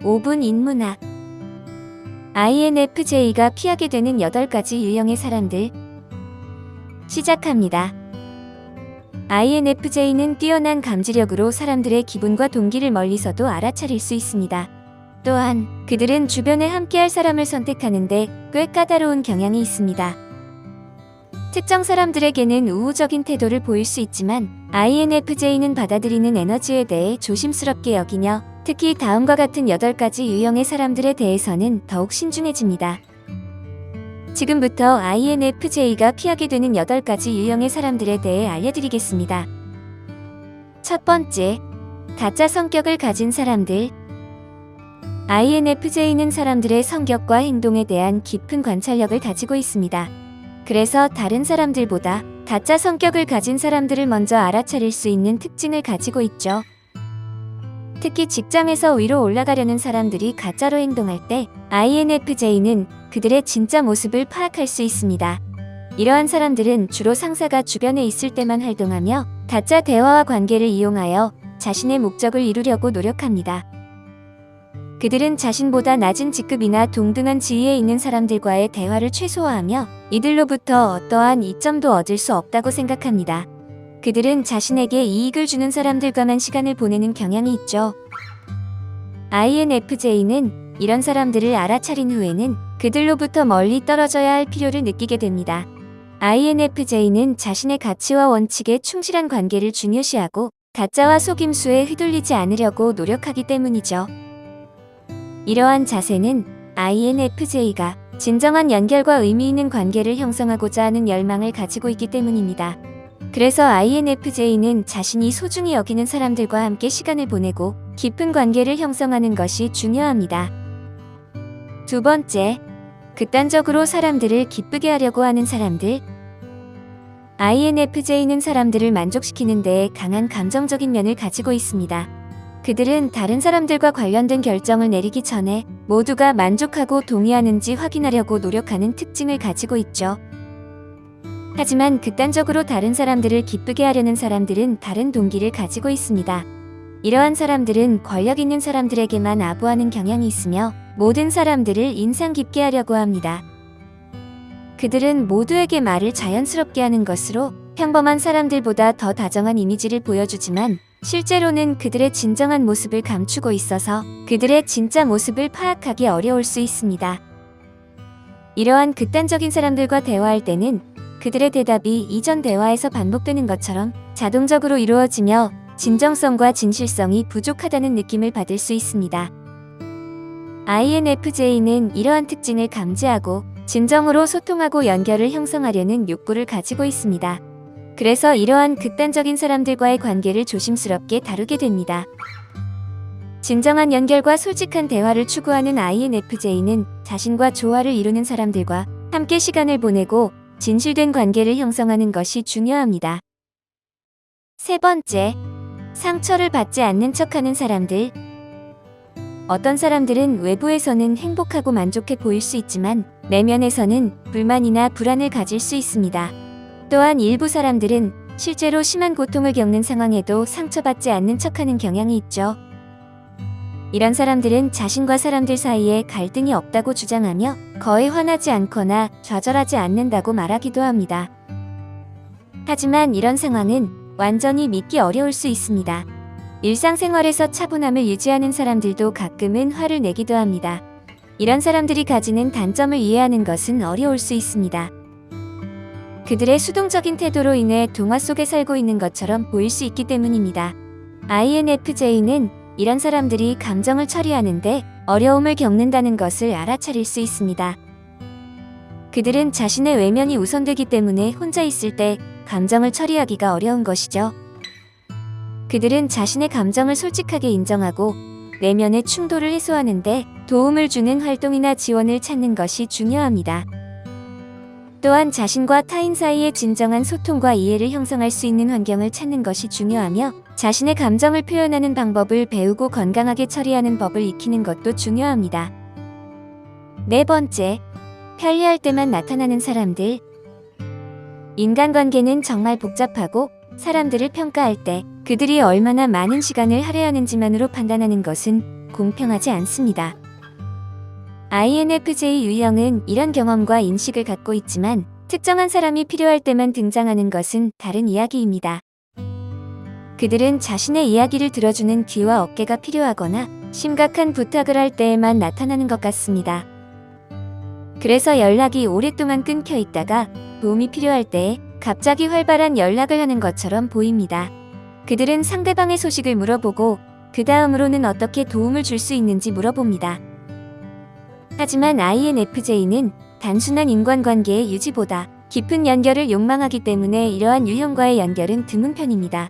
5분 인문학. INFJ가 피하게 되는 8가지 유형의 사람들. 시작합니다. INFJ는 뛰어난 감지력으로 사람들의 기분과 동기를 멀리서도 알아차릴 수 있습니다. 또한 그들은 주변에 함께할 사람을 선택하는데 꽤 까다로운 경향이 있습니다. 특정 사람들에게는 우호적인 태도를 보일 수 있지만 INFJ는 받아들이는 에너지에 대해 조심스럽게 여기며 특히 다음과 같은 8가지 유형의 사람들에 대해서는 더욱 신중해집니다. 지금부터 INFJ가 피하게 되는 8가지 유형의 사람들에 대해 알려드리겠습니다. 첫 번째, 가짜 성격을 가진 사람들. INFJ는 사람들의 성격과 행동에 대한 깊은 관찰력을 가지고 있습니다. 그래서 다른 사람들보다 가짜 성격을 가진 사람들을 먼저 알아차릴 수 있는 특징을 가지고 있죠. 특히 직장에서 위로 올라가려는 사람들이 가짜로 행동할 때 INFJ는 그들의 진짜 모습을 파악할 수 있습니다. 이러한 사람들은 주로 상사가 주변에 있을 때만 활동하며 가짜 대화와 관계를 이용하여 자신의 목적을 이루려고 노력합니다. 그들은 자신보다 낮은 직급이나 동등한 지위에 있는 사람들과의 대화를 최소화하며 이들로부터 어떠한 이점도 얻을 수 없다고 생각합니다. 그들은 자신에게 이익을 주는 사람들과만 시간을 보내는 경향이 있죠. INFJ는 이런 사람들을 알아차린 후에는 그들로부터 멀리 떨어져야 할 필요를 느끼게 됩니다. INFJ는 자신의 가치와 원칙에 충실한 관계를 중요시하고 가짜와 속임수에 휘둘리지 않으려고 노력하기 때문이죠. 이러한 자세는 INFJ가 진정한 연결과 의미 있는 관계를 형성하고자 하는 열망을 가지고 있기 때문입니다. 그래서 INFJ는 자신이 소중히 여기는 사람들과 함께 시간을 보내고 깊은 관계를 형성하는 것이 중요합니다. 두 번째, 극단적으로 사람들을 기쁘게 하려고 하는 사람들. INFJ는 사람들을 만족시키는 데에 강한 감정적인 면을 가지고 있습니다. 그들은 다른 사람들과 관련된 결정을 내리기 전에 모두가 만족하고 동의하는지 확인하려고 노력하는 특징을 가지고 있죠. 하지만 극단적으로 다른 사람들을 기쁘게 하려는 사람들은 다른 동기를 가지고 있습니다. 이러한 사람들은 권력 있는 사람들에게만 아부하는 경향이 있으며 모든 사람들을 인상 깊게 하려고 합니다. 그들은 모두에게 말을 자연스럽게 하는 것으로 평범한 사람들보다 더 다정한 이미지를 보여주지만 실제로는 그들의 진정한 모습을 감추고 있어서 그들의 진짜 모습을 파악하기 어려울 수 있습니다. 이러한 극단적인 사람들과 대화할 때는 그들의 대답이 이전 대화에서 반복되는 것처럼 자동적으로 이루어지며 진정성과 진실성이 부족하다는 느낌을 받을 수 있습니다. INFJ는 이러한 특징을 감지하고 진정으로 소통하고 연결을 형성하려는 욕구를 가지고 있습니다. 그래서 이러한 극단적인 사람들과의 관계를 조심스럽게 다루게 됩니다. 진정한 연결과 솔직한 대화를 추구하는 INFJ는 자신과 조화를 이루는 사람들과 함께 시간을 보내고 진실된 관계를 형성하는 것이 중요합니다. 세 번째, 상처를 받지 않는 척하는 사람들. 어떤 사람들은 외부에서는 행복하고 만족해 보일 수 있지만 내면에서는 불만이나 불안을 가질 수 있습니다. 또한 일부 사람들은 실제로 심한 고통을 겪는 상황에도 상처받지 않는 척하는 경향이 있죠. 이런 사람들은 자신과 사람들 사이에 갈등이 없다고 주장하며 거의 화나지 않거나 좌절하지 않는다고 말하기도 합니다. 하지만 이런 상황은 완전히 믿기 어려울 수 있습니다. 일상생활에서 차분함을 유지하는 사람들도 가끔은 화를 내기도 합니다. 이런 사람들이 가지는 단점을 이해하는 것은 어려울 수 있습니다. 그들의 수동적인 태도로 인해 동화 속에 살고 있는 것처럼 보일 수 있기 때문입니다. INFJ는 이런 사람들이 감정을 처리하는데 어려움을 겪는다는 것을 알아차릴 수 있습니다. 그들은 자신의 외면이 우선되기 때문에 혼자 있을 때 감정을 처리하기가 어려운 것이죠. 그들은 자신의 감정을 솔직하게 인정하고 내면의 충돌을 해소하는데 도움을 주는 활동이나 지원을 찾는 것이 중요합니다. 또한 자신과 타인 사이의 진정한 소통과 이해를 형성할 수 있는 환경을 찾는 것이 중요하며 자신의 감정을 표현하는 방법을 배우고 건강하게 처리하는 법을 익히는 것도 중요합니다. 네 번째, 편리할 때만 나타나는 사람들. 인간관계는 정말 복잡하고 사람들을 평가할 때 그들이 얼마나 많은 시간을 할애하는지만으로 판단하는 것은 공평하지 않습니다. INFJ 유형은 이런 경험과 인식을 갖고 있지만 특정한 사람이 필요할 때만 등장하는 것은 다른 이야기입니다. 그들은 자신의 이야기를 들어주는 귀와 어깨가 필요하거나 심각한 부탁을 할 때에만 나타나는 것 같습니다. 그래서 연락이 오랫동안 끊겨 있다가 도움이 필요할 때에 갑자기 활발한 연락을 하는 것처럼 보입니다. 그들은 상대방의 소식을 물어보고 그 다음으로는 어떻게 도움을 줄 수 있는지 물어봅니다. 하지만 INFJ는 단순한 인간관계의 유지보다 깊은 연결을 욕망하기 때문에 이러한 유형과의 연결은 드문 편입니다.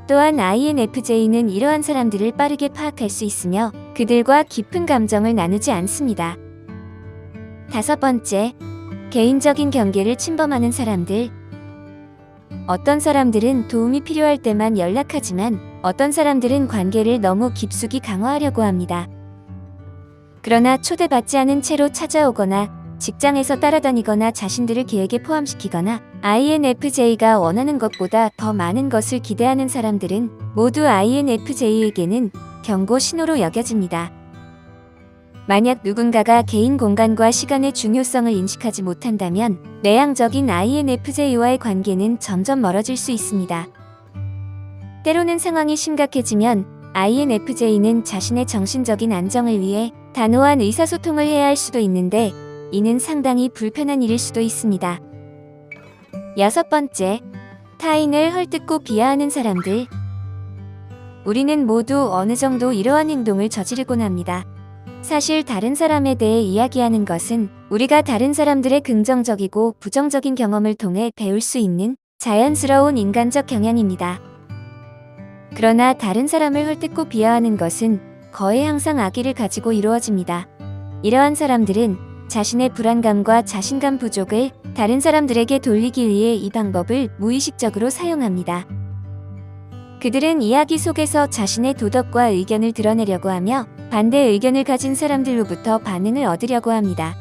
또한 INFJ는 이러한 사람들을 빠르게 파악할 수 있으며 그들과 깊은 감정을 나누지 않습니다. 5번째, 개인적인 경계를 침범하는 사람들. 어떤 사람들은 도움이 필요할 때만 연락하지만 어떤 사람들은 관계를 너무 깊숙이 강화하려고 합니다. 그러나 초대받지 않은 채로 찾아오거나 직장에서 따라다니거나 자신들을 계획에 포함시키거나 INFJ가 원하는 것보다 더 많은 것을 기대하는 사람들은 모두 INFJ에게는 경고 신호로 여겨집니다. 만약 누군가가 개인 공간과 시간의 중요성을 인식하지 못한다면 내향적인 INFJ와의 관계는 점점 멀어질 수 있습니다. 때로는 상황이 심각해지면 INFJ는 자신의 정신적인 안정을 위해 단호한 의사소통을 해야 할 수도 있는데 이는 상당히 불편한 일일 수도 있습니다. 6번째, 타인을 헐뜯고 비하하는 사람들. 우리는 모두 어느 정도 이러한 행동을 저지르곤 합니다. 사실 다른 사람에 대해 이야기하는 것은 우리가 다른 사람들의 긍정적이고 부정적인 경험을 통해 배울 수 있는 자연스러운 인간적 경향입니다. 그러나 다른 사람을 헐뜯고 비하하는 것은 거의 항상 악의를 가지고 이루어집니다. 이러한 사람들은 자신의 불안감과 자신감 부족을 다른 사람들에게 돌리기 위해 이 방법을 무의식적으로 사용합니다. 그들은 이야기 속에서 자신의 도덕과 의견을 드러내려고 하며 반대 의견을 가진 사람들로부터 반응을 얻으려고 합니다.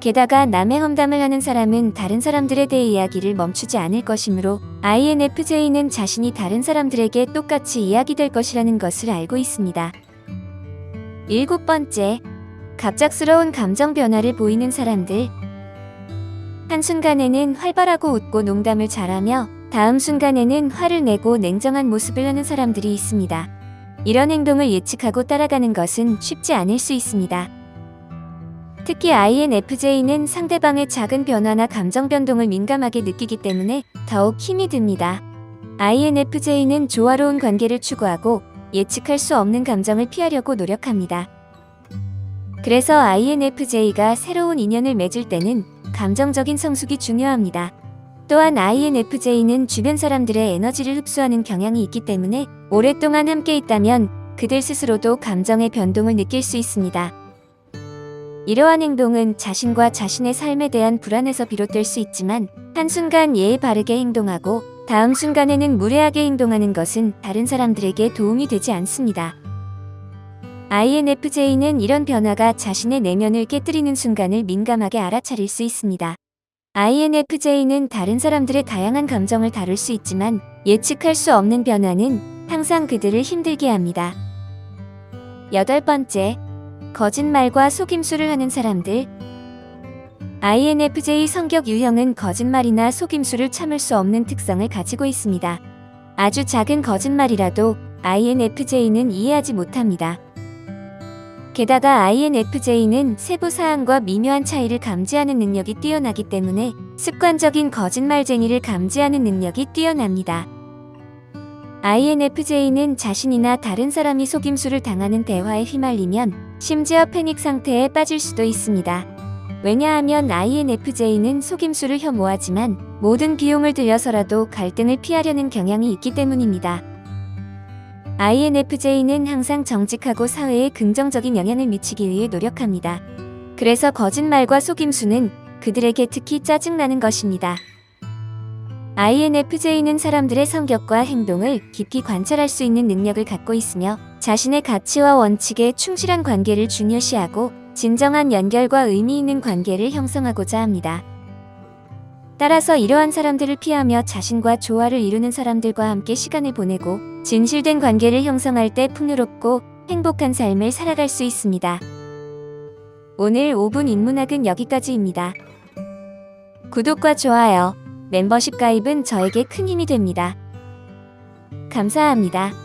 게다가 남의 험담을 하는 사람은 다른 사람들에 대해 이야기를 멈추지 않을 것이므로 INFJ는 자신이 다른 사람들에게 똑같이 이야기될 것이라는 것을 알고 있습니다. 7번째, 갑작스러운 감정 변화를 보이는 사람들. 한순간에는 활발하고 웃고 농담을 잘하며 다음 순간에는 화를 내고 냉정한 모습을 하는 사람들이 있습니다. 이런 행동을 예측하고 따라가는 것은 쉽지 않을 수 있습니다. 특히 INFJ는 상대방의 작은 변화나 감정 변동을 민감하게 느끼기 때문에 더욱 힘이 듭니다. INFJ는 조화로운 관계를 추구하고 예측할 수 없는 감정을 피하려고 노력합니다. 그래서 INFJ가 새로운 인연을 맺을 때는 감정적인 성숙이 중요합니다. 또한 INFJ는 주변 사람들의 에너지를 흡수하는 경향이 있기 때문에 오랫동안 함께 있다면 그들 스스로도 감정의 변동을 느낄 수 있습니다. 이러한 행동은 자신과 자신의 삶에 대한 불안에서 비롯될 수 있지만 한순간 예의 바르게 행동하고 다음 순간에는 무례하게 행동하는 것은 다른 사람들에게 도움이 되지 않습니다. INFJ는 이런 변화가 자신의 내면을 깨뜨리는 순간을 민감하게 알아차릴 수 있습니다. INFJ는 다른 사람들의 다양한 감정을 다룰 수 있지만 예측할 수 없는 변화는 항상 그들을 힘들게 합니다. 8번째, 거짓말과 속임수를 하는 사람들. INFJ 성격 유형은 거짓말이나 속임수를 참을 수 없는 특성을 가지고 있습니다. 아주 작은 거짓말이라도 INFJ는 이해하지 못합니다. 게다가 INFJ는 세부 사항과 미묘한 차이를 감지하는 능력이 뛰어나기 때문에 습관적인 거짓말쟁이를 감지하는 능력이 뛰어납니다. INFJ는 자신이나 다른 사람이 속임수를 당하는 대화에 휘말리면 심지어 패닉 상태에 빠질 수도 있습니다. 왜냐하면 INFJ는 속임수를 혐오하지만 모든 비용을 들여서라도 갈등을 피하려는 경향이 있기 때문입니다. INFJ는 항상 정직하고 사회에 긍정적인 영향을 미치기 위해 노력합니다. 그래서 거짓말과 속임수는 그들에게 특히 짜증나는 것입니다. INFJ는 사람들의 성격과 행동을 깊이 관찰할 수 있는 능력을 갖고 있으며 자신의 가치와 원칙에 충실한 관계를 중요시하고 진정한 연결과 의미 있는 관계를 형성하고자 합니다. 따라서 이러한 사람들을 피하며 자신과 조화를 이루는 사람들과 함께 시간을 보내고 진실된 관계를 형성할 때 풍요롭고 행복한 삶을 살아갈 수 있습니다. 오늘 5분 인문학은 여기까지입니다. 구독과 좋아요, 멤버십 가입은 저에게 큰 힘이 됩니다. 감사합니다.